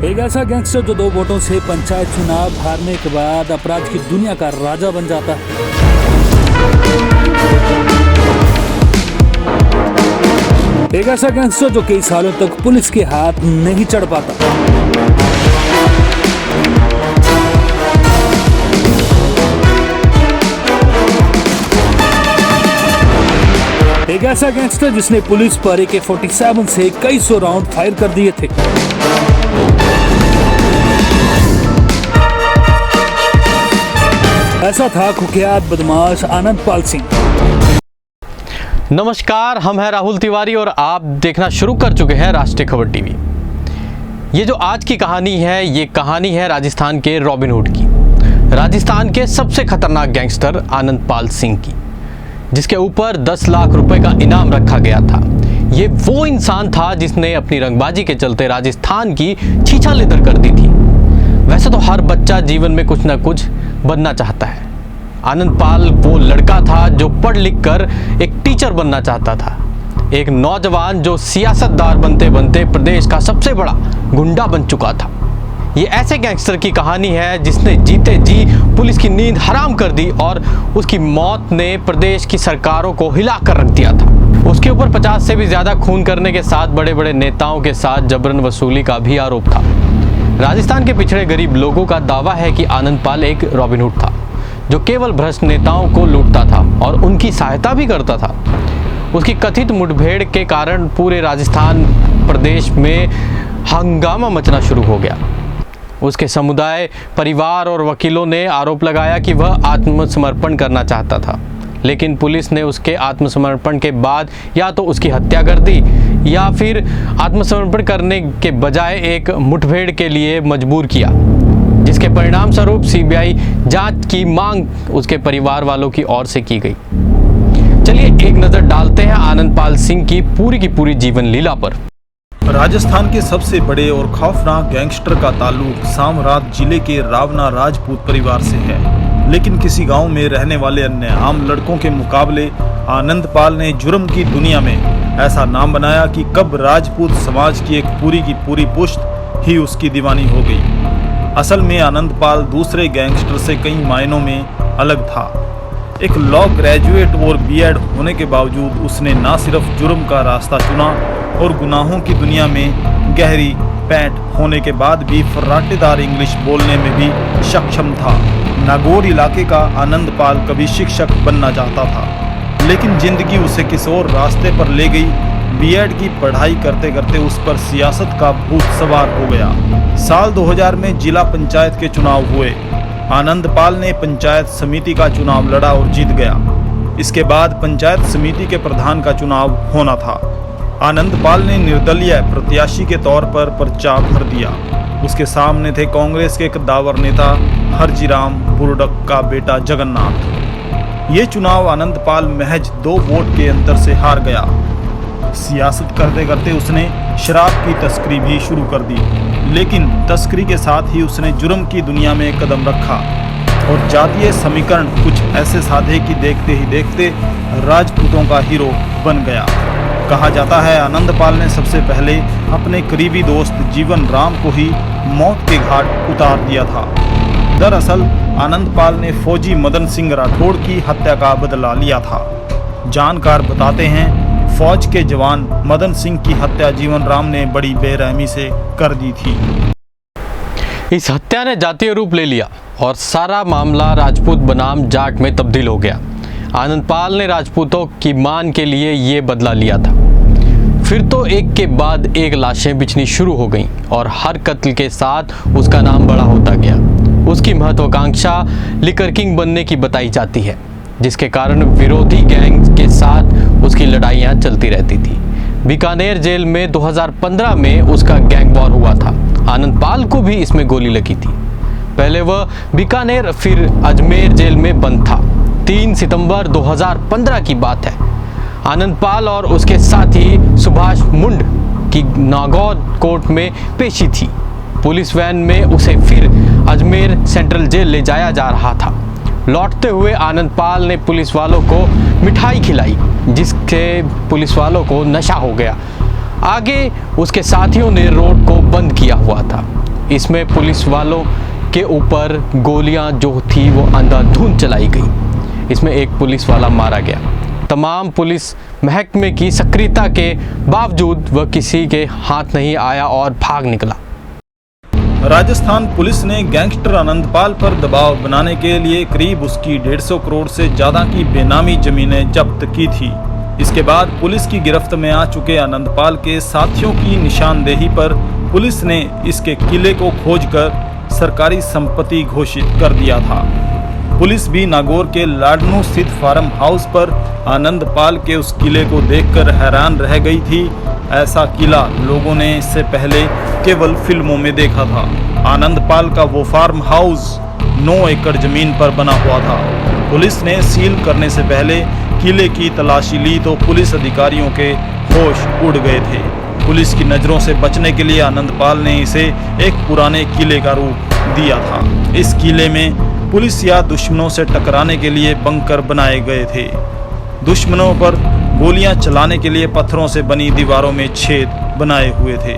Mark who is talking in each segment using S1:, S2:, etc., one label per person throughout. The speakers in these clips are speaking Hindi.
S1: एक ऐसा गैंगस्टर जो 2 वोटों से पंचायत चुनाव हारने के बाद अपराध की दुनिया का राजा बन जाता है। एक ऐसा गैंगस्टर जो कई सालों तक पुलिस के हाथ नहीं चढ़ पाता। एक ऐसा गैंगस्टर जिसने पुलिस पर AK-47 से कई सौ राउंड फायर कर दिए थे। ऐसा था कुख्यात बदमाश आनंदपाल सिंह।
S2: नमस्कार, हम हैं राहुल तिवारी और आप देखना शुरू कर चुके हैं राष्ट्रीय खबर टीवी। ये जो आज की कहानी है, ये कहानी है राजस्थान के रॉबिन हुड की, राजस्थान के सबसे खतरनाक गैंगस्टर आनंदपाल सिंह की, जिसके ऊपर 10 लाख रुपए का इनाम रखा गया था। ये वो इंसान था जिसने अपनी रंगबाजी के चलते राजस्थान की छीछालेदर कर दी थी। वैसे तो हर बच्चा जीवन में कुछ ना कुछ बनना चाहता है। आनंदपाल वो लड़का था जो पढ़ लिख कर एक टीचर बनना चाहता था, एक नौजवान जो सियासतदार बनते बनते प्रदेश का सबसे बड़ा गुंडा बन चुका था। ये ऐसे गैंगस्टर की कहानी है जिसने जीते जी पुलिस की नींद हराम कर दी और उसकी मौत ने प्रदेश की सरकारों को हिला कर रख दिया था। उसके ऊपर 50 से भी ज्यादा खून करने के साथ बड़े बड़े नेताओं के साथ जबरन वसूली का भी आरोप था। राजस्थान के पिछड़े गरीब लोगों का दावा है कि आनंदपाल एक रॉबिन हुड था जो केवल भ्रष्ट नेताओं को लूटता था और उनकी सहायता भी करता था। उसकी कथित मुठभेड़ के कारण पूरे राजस्थान प्रदेश में हंगामा मचना शुरू हो गया। उसके समुदाय, परिवार और वकीलों ने आरोप लगाया कि वह आत्मसमर्पण करना चाहता था, लेकिन पुलिस ने उसके आत्मसमर्पण के बाद या तो उसकी हत्या कर दी या फिर आत्मसमर्पण करने के बजाय एक मुठभेड़ के लिए मजबूर किया, जिसके परिणाम स्वरूप CBI जांच की मांग उसके परिवार वालों की ओर से की गई। चलिए एक नजर डालते हैं आनंदपाल सिंह की पूरी जीवन लीला पर।
S3: राजस्थान के सबसे बड़े और खौफनाक गैंगस्टर का ताल्लुक सामराट जिले के रावना राजपूत परिवार से है, लेकिन किसी गांव में रहने वाले अन्य आम लड़कों के मुकाबले आनंदपाल ने जुर्म की दुनिया में ऐसा नाम बनाया कि कब राजपूत समाज की पूरी पुश्त ही उसकी दीवानी हो गई। असल में आनंदपाल दूसरे गैंगस्टर से कई मायनों में अलग था। एक लॉ ग्रेजुएट और B.Ed होने के बावजूद उसने न सिर्फ जुर्म का रास्ता चुना और गुनाहों की दुनिया में गहरी पैंट होने के बाद भी फर्राटेदार इंग्लिश बोलने में भी सक्षम था। नागौर इलाके का आनंदपाल कभी शिक्षक बनना चाहता था, लेकिन जिंदगी उसे किस और रास्ते पर ले गई। B.Ed की पढ़ाई करते करते उस पर सियासत का भूत सवार हो गया। साल 2000 में जिला पंचायत के चुनाव हुए। आनंदपाल ने पंचायत समिति का चुनाव लड़ा और जीत गया। इसके बाद पंचायत समिति के प्रधान का चुनाव होना था। आनंदपाल ने निर्दलीय प्रत्याशी के तौर पर पर्चा भर दिया। उसके सामने थे कांग्रेस के कद्दावर नेता हरजीराम बुरडक का बेटा जगन्नाथ। ये चुनाव आनंदपाल महज 2 वोट के अंतर से हार गया। सियासत करते करते उसने शराब की तस्करी भी शुरू कर दी, लेकिन तस्करी के साथ ही उसने जुर्म की दुनिया में कदम रखा और जातीय समीकरण कुछ ऐसे साधे कि देखते ही देखते राजपूतों का हीरो बन गया। कहा जाता है आनंदपाल ने सबसे पहले अपने करीबी दोस्त जीवन राम को ही मौत के घाट उतार दिया था। दरअसल आनंदपाल ने फौजी मदन सिंह राठौड़ की हत्या का बदला लिया था। जानकार बताते हैं फौज के जवान मदन सिंह की हत्या जीवन राम ने बड़ी बेरहमी से कर दी थी।
S2: इस हत्या ने जातीय रूप ले लिया और सारा मामला राजपूत बनाम जाट में तब्दील हो गया। आनंदपाल ने राजपूतों की मान के लिए ये बदला लिया था। फिर तो एक के बाद एक लाशें बिछनी शुरू हो गईं और हर कत्ल के साथ उसका नाम बड़ा होता गया। उसकी महत्वाकांक्षा लिकर किंग बनने की बताई जाती है, जिसके कारण विरोधी गैंग के साथ उसकी लड़ाइयाँ चलती रहती थी। बीकानेर जेल में 2015 में उसका गैंग वॉर हुआ था। आनंदपाल को भी इसमें गोली लगी थी। पहले वह बीकानेर फिर अजमेर जेल में बंद था। 3 सितंबर 2015 की बात है। आनंदपाल और उसके साथी सुभाष मुंड की नागौर कोर्ट में पेशी थी। पुलिस वैन में उसे फिर अजमेर सेंट्रल जेल ले जाया जा रहा था। लौटते हुए आनंदपाल ने पुलिस वालों को मिठाई खिलाई, जिससे पुलिस वालों को नशा हो गया। आगे उसके साथियों ने रोड को बंद किया हुआ था। इसमें पुलिस वालों के ऊपर गोलियां जो थी वो अंधाधुंध चलाई गई। इसमें एक पुलिस वाला मारा गया। तमाम पुलिस महकमे की सक्रियता के बावजूद वह किसी के हाथ नहीं आया और भाग निकला।
S3: राजस्थान पुलिस ने गैंगस्टर आनंदपाल पर दबाव बनाने के लिए करीब उसकी 150 करोड़ से ज्यादा की बेनामी जमीनें जब्त की थी। इसके बाद पुलिस की गिरफ्त में आ चुके आनंदपाल के साथियों की निशानदेही पर पुलिस ने इसके किले को खोजकर सरकारी संपत्ति घोषित कर दिया था। पुलिस भी नागौर के लाडनू स्थित फार्म हाउस पर आनंदपाल के उस किले को देखकर हैरान रह गई थी। ऐसा किला लोगों ने इससे पहले केवल फिल्मों में देखा था। आनंदपाल का वो फार्म हाउस 9 एकड़ जमीन पर बना हुआ था। पुलिस ने सील करने से पहले किले की तलाशी ली तो पुलिस अधिकारियों के होश उड़ गए थे। पुलिस की नज़रों से बचने के लिए आनंदपाल ने इसे एक पुराने किले का रूप दिया था। इस किले में पुलिस या दुश्मनों से टकराने के लिए बंकर बनाए गए थे। दुश्मनों पर गोलियां चलाने के लिए पत्थरों से बनी दीवारों में छेद बनाए हुए थे।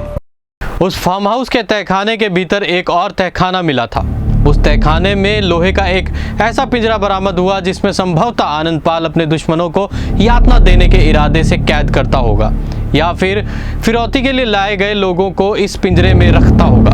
S2: उस फार्म हाउस के तहखाने के भीतर एक और तहखाना मिला था। उस तहखाने में लोहे का एक ऐसा पिंजरा बरामद हुआ जिसमें संभवतः आनंदपाल अपने दुश्मनों को यातना देने के इरादे से कैद करता होगा या फिर फिरौती के लिए लाए गए लोगों को इस पिंजरे में रखता होगा।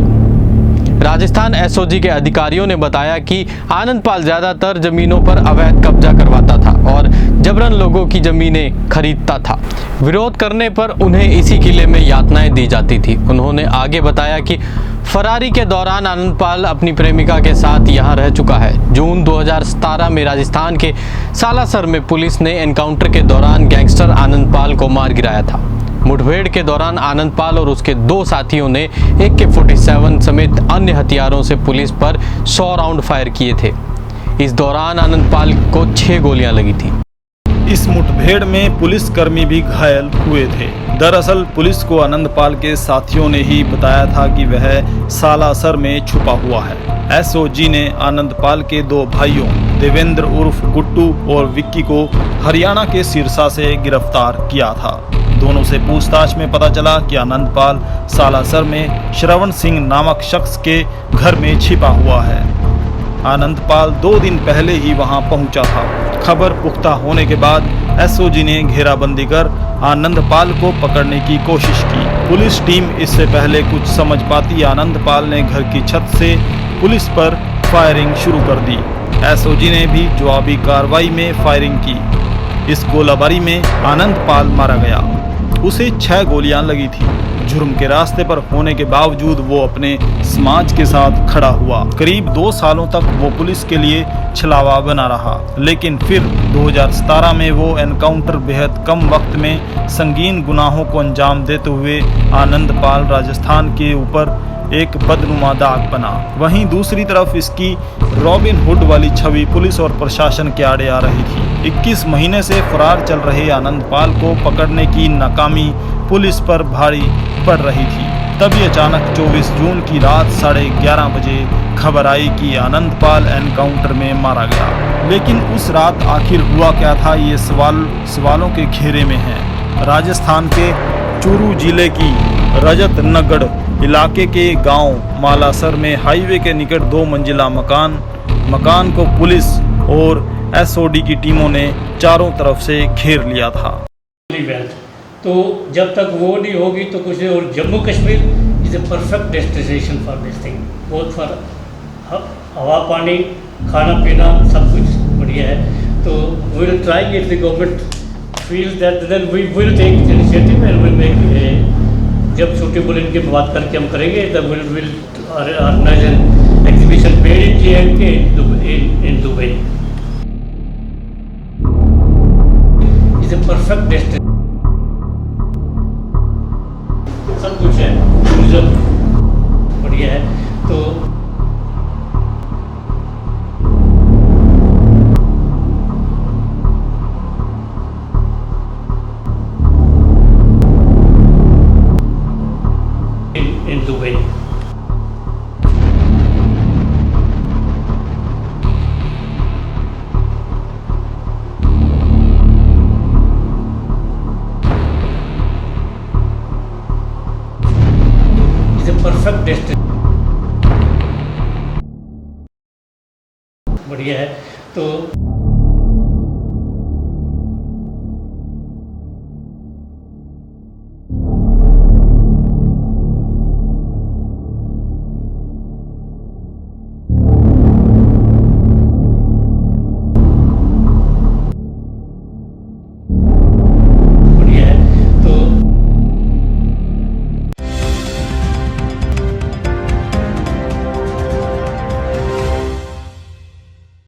S2: राजस्थान एसओजी के अधिकारियों ने बताया कि आनंदपाल ज्यादातर जमीनों पर अवैध कब्जा करवाता था और जबरन लोगों की जमीनें खरीदता था। विरोध करने पर उन्हें इसी किले में यातनाएं दी जाती थी। उन्होंने आगे बताया कि फरारी के दौरान आनंदपाल अपनी प्रेमिका के साथ यहां रह चुका है। जून 2017 में राजस्थान के सालासर में पुलिस ने एनकाउंटर के दौरान गैंगस्टर आनंदपाल को मार गिराया था। मुठभेड़ के दौरान आनंदपाल और उसके 2 साथियों ने AK-47 समेत अन्य हथियारों से पुलिस पर 100 राउंड फायर किए थे। इस दौरान आनंदपाल को 6 गोलियां लगी थी।
S3: इस मुठभेड़ में पुलिसकर्मी भी घायल हुए थे। दरअसल पुलिस को आनंदपाल के साथियों ने ही बताया था कि वह सालासर में छुपा हुआ है। एसओजी ने आनंदपाल के 2 भाइयों देवेंद्र उर्फ गुट्टू और विक्की को हरियाणा के सिरसा से गिरफ्तार किया था। दोनों से पूछताछ में पता चला कि आनंदपाल सालासर में श्रवण सिंह नामक शख्स के घर में छिपा हुआ है। आनंदपाल 2 दिन पहले ही वहां पहुंचा था। खबर पुख्ता होने के बाद एसओजी ने घेराबंदी कर आनंदपाल को पकड़ने की कोशिश की। पुलिस टीम इससे पहले कुछ समझ पाती आनंदपाल ने घर की छत से पुलिस पर फायरिंग शुरू कर दी। एसओजी ने भी जवाबी कार्रवाई में फायरिंग की। इस गोलाबारी में आनंदपाल मारा गया। उसे 6 गोलियां लगी थी। जुर्म के रास्ते पर होने के बावजूद वो अपने समाज के साथ खड़ा हुआ। करीब 2 सालों तक वो पुलिस के लिए छलावा बना रहा, लेकिन फिर 2017 में वो एनकाउंटर बेहद कम वक्त में संगीन गुनाहों को अंजाम देते हुए आनंदपाल राजस्थान के ऊपर एक बदनुमा दाग बना। वहीं दूसरी तरफ इसकी रॉबिन हुड वाली छवि पुलिस और प्रशासन के आड़े आ रही थी। 21 महीने से फरार चल रहे आनंदपाल को पकड़ने की नाकामी पुलिस पर भारी पड़ रही थी। तभी अचानक 24 जून की रात 11:30 बजे खबर आई कि आनंदपाल एनकाउंटर में मारा गया। लेकिन उस रात आखिर हुआ क्या था, ये सवालों के घेरे में है। राजस्थान के चूरू जिले की रजतनगढ़ इलाके के गांव मालासर में हाईवे के निकट 2 मंजिला मकान को पुलिस और एसओडी की टीमों ने चारों तरफ से घेर लिया था।
S4: तो जब तक वो नहीं होगी तो कुछ नहीं। और Jammu Kashmir is a perfect destination for this thing. बहुत फॉर हवा पानी खाना पीना सब कुछ बढ़िया है। तो we will try if the government feels that then we will take initiative and will make जब सूटेबल इनके बात करके हम करेंगे तब will organise an exhibition made in JNK in Dubai. Is a perfect destination. सब कुछ है, टूरिज्म बढ़िया है। तो in Dubai. It's a perfect destination. बढ़िया है। तो